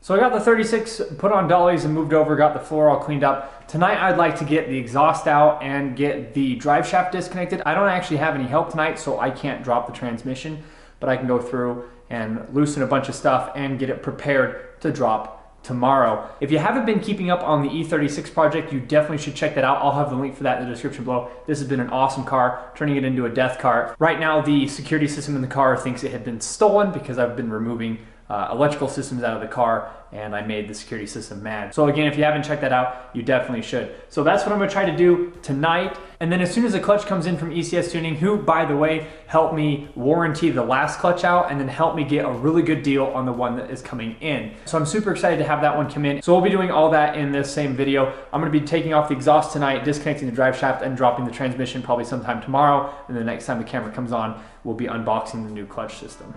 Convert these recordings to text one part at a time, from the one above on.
So I got the 36 put on dollies and moved over, got the floor all cleaned up. Tonight I'd like to get the exhaust out and get the drive shaft disconnected. I don't actually have any help tonight, so I can't drop the transmission, but I can go through and loosen a bunch of stuff and get it prepared to drop tomorrow. If you haven't been keeping up on the E36 project, you definitely should check that out. I'll have the link for that in the description below. This has been an awesome car, turning it into a death car. Right now, the security system in the car thinks it had been stolen because I've been removing electrical systems out of the car, and I made the security system mad. So again, if you haven't checked that out, you definitely should. So that's what I'm gonna try to do tonight. And then as soon as the clutch comes in from ECS Tuning, who, by the way, helped me warranty the last clutch out and then helped me get a really good deal on the one that is coming in. So I'm super excited to have that one come in. So we'll be doing all that in this same video. I'm gonna be taking off the exhaust tonight, disconnecting the drive shaft, and dropping the transmission probably sometime tomorrow. And the next time the camera comes on, we'll be unboxing the new clutch system.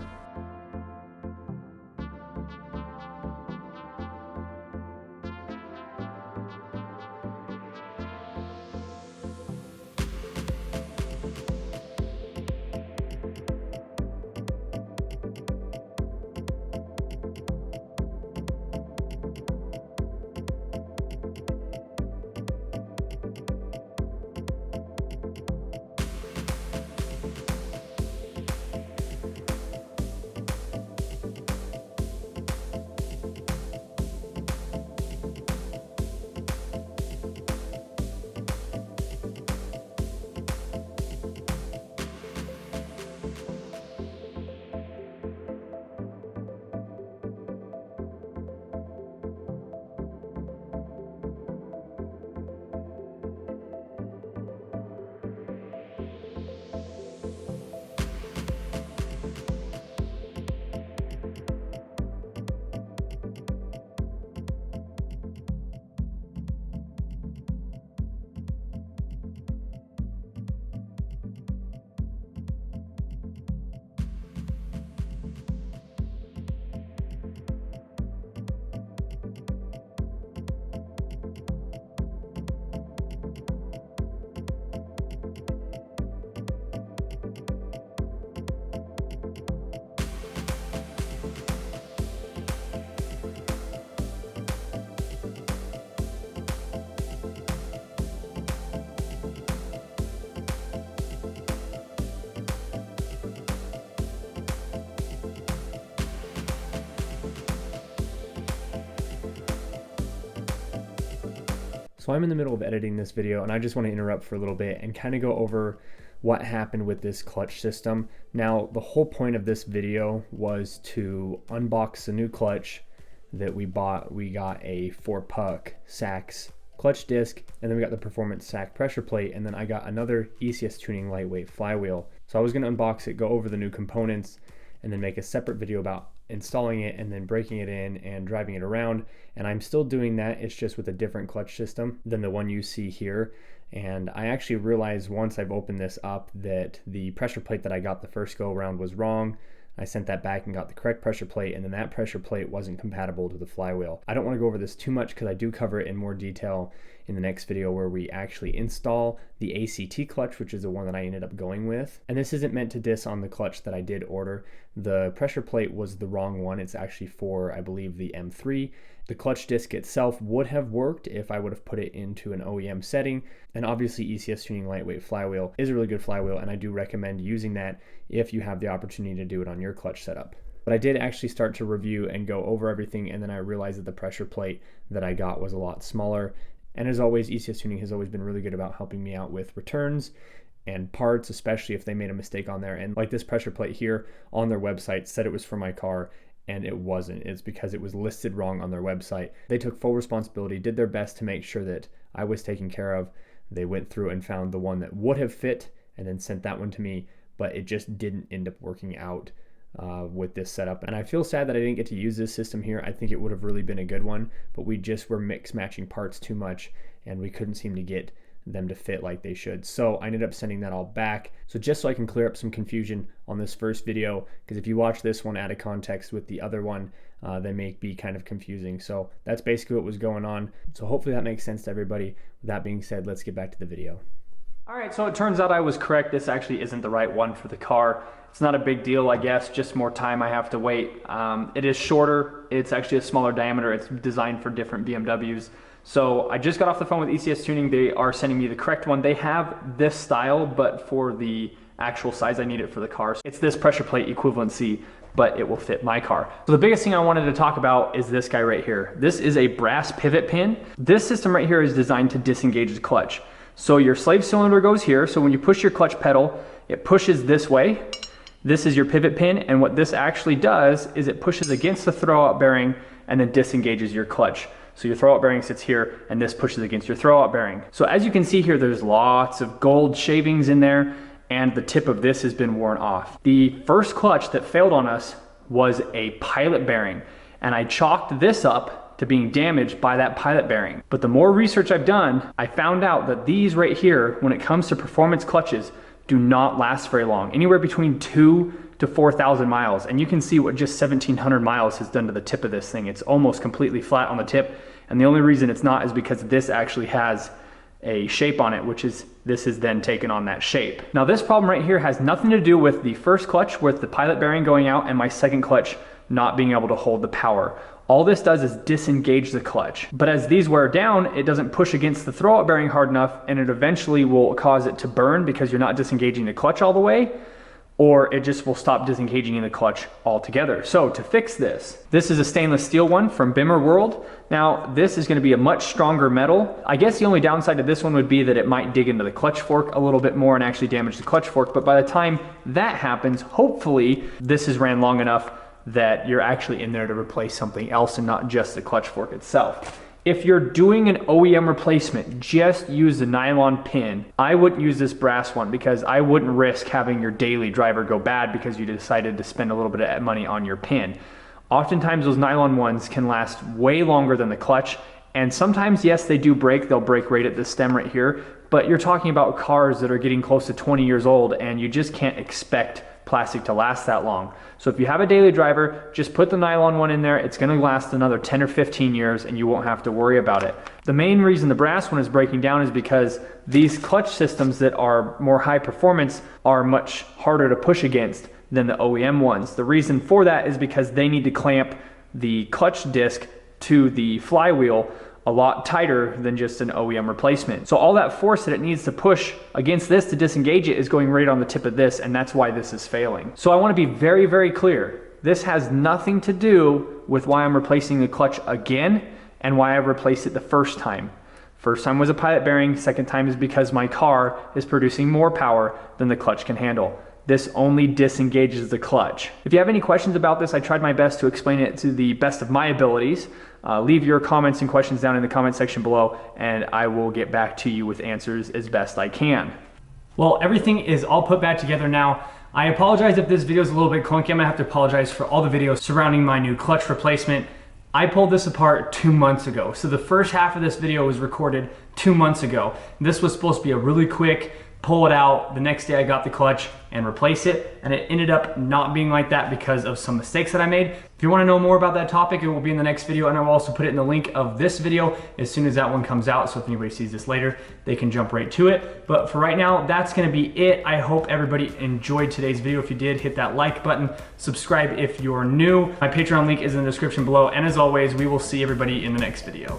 So I'm in the middle of editing this video and I just want to interrupt for a little bit and kind of go over what happened with this clutch system. Now, the whole point of this video was to unbox the new clutch that we bought. We got a 4-puck Sachs clutch disc, and then we got the Performance SAC pressure plate, and then I got another ECS Tuning lightweight flywheel. So I was going to unbox it, go over the new components, and then make a separate video about installing it and then breaking it in and driving it around. And I'm still doing that, it's just with a different clutch system than the one you see here. And I actually realized once I've opened this up that the pressure plate that I got the first go around was wrong. I sent that back and got the correct pressure plate, and then that pressure plate wasn't compatible to the flywheel. I don't want to go over this too much because I do cover it in more detail in the next video where we actually install the ACT clutch, which is the one that I ended up going with. And this isn't meant to diss on the clutch that I did order. The pressure plate was the wrong one. It's actually for, I believe, the M3. The clutch disc itself would have worked if I would have put it into an OEM setting. And obviously ECS Tuning lightweight flywheel is a really good flywheel, and I do recommend using that if you have the opportunity to do it on your clutch setup. But I did actually start to review and go over everything, and then I realized that the pressure plate that I got was a lot smaller. And as always, ECS Tuning has always been really good about helping me out with returns and parts, especially if they made a mistake on there. And like this pressure plate here on their website said it was for my car, and it wasn't. It's because it was listed wrong on their website. They took full responsibility, did their best to make sure that I was taken care of. They went through and found the one that would have fit and then sent that one to me, but it just didn't end up working out with this setup. And I feel sad that I didn't get to use this system here. I think it would have really been a good one, but we just were mix matching parts too much and we couldn't seem to get them to fit like they should. So I ended up sending that all back. So just so I can clear up some confusion on this first video, because if you watch this one out of context with the other one, they may be kind of confusing. So that's basically what was going on. So hopefully that makes sense to everybody. With that being said, let's get back to the video. All right, so it turns out I was correct. This actually isn't the right one for the car. It's not a big deal, I guess, just more time I have to wait. It is shorter. It's actually a smaller diameter. It's designed for different BMWs. So I just got off the phone with ECS Tuning. They are sending me the correct one. They have this style, but for the actual size I need it for the car. It's this pressure plate equivalency, but it will fit my car. So the biggest thing I wanted to talk about is this guy right here. This is a brass pivot pin. This system right here is designed to disengage the clutch. So your slave cylinder goes here. So when you push your clutch pedal, it pushes this way. This is your pivot pin, and what this actually does is it pushes against the throwout bearing and then disengages your clutch. So your throwout bearing sits here, and this pushes against your throwout bearing. So as you can see here, there's lots of gold shavings in there, and the tip of this has been worn off. The first clutch that failed on us was a pilot bearing, and I chalked this up to being damaged by that pilot bearing. But the more research I've done, I found out that these right here, when it comes to performance clutches, do not last very long, anywhere between 2,000 to 4,000 miles. And you can see what just 1,700 miles has done to the tip of this thing. It's almost completely flat on the tip. And the only reason it's not is because this actually has a shape on it, which is this is then taken on that shape. Now this problem right here has nothing to do with the first clutch with the pilot bearing going out and my second clutch not being able to hold the power. All this does is disengage the clutch. But as these wear down, it doesn't push against the throwout bearing hard enough, and it eventually will cause it to burn because you're not disengaging the clutch all the way, or it just will stop disengaging in the clutch altogether. So to fix this, this is a stainless steel one from Bimmer World. Now this is gonna be a much stronger metal. I guess the only downside to this one would be that it might dig into the clutch fork a little bit more and actually damage the clutch fork. But by the time that happens, hopefully this has ran long enough that you're actually in there to replace something else and not just the clutch fork itself. If you're doing an OEM replacement, just use the nylon pin. I wouldn't use this brass one because I wouldn't risk having your daily driver go bad because you decided to spend a little bit of money on your pin. Oftentimes those nylon ones can last way longer than the clutch, and sometimes, yes, they do break. They'll break right at the stem right here, but you're talking about cars that are getting close to 20 years old, and you just can't expect plastic to last that long. So if you have a daily driver, just put the nylon one in there. It's gonna last another 10 or 15 years and you won't have to worry about it. The main reason the brass one is breaking down is because these clutch systems that are more high performance are much harder to push against than the OEM ones. The reason for that is because they need to clamp the clutch disc to the flywheel a lot tighter than just an OEM replacement. So all that force that it needs to push against this to disengage it is going right on the tip of this, and that's why this is failing. So I want to be very, very clear. This has nothing to do with why I'm replacing the clutch again and why I replaced it the first time. First time was a pilot bearing, second time is because my car is producing more power than the clutch can handle. This only disengages the clutch. If you have any questions about this, I tried my best to explain it to the best of my abilities. Leave your comments and questions down in the comment section below, and I will get back to you with answers as best I can. Well, everything is all put back together now. I apologize if this video is a little bit clunky. I'm gonna have to apologize for all the videos surrounding my new clutch replacement. I pulled this apart 2 months ago. So the first half of this video was recorded 2 months ago. This was supposed to be a really quick pull it out. The next day I got the clutch and replace it, and it ended up not being like that because of some mistakes that I made. If you want to know more about that topic, it will be in the next video, and I will also put it in the link of this video as soon as that one comes out, so if anybody sees this later, they can jump right to it. But for right now, that's going to be it. I hope everybody enjoyed today's video. If you did, hit that like button, subscribe if you're new. My Patreon link is in the description below, and as always, we will see everybody in the next video.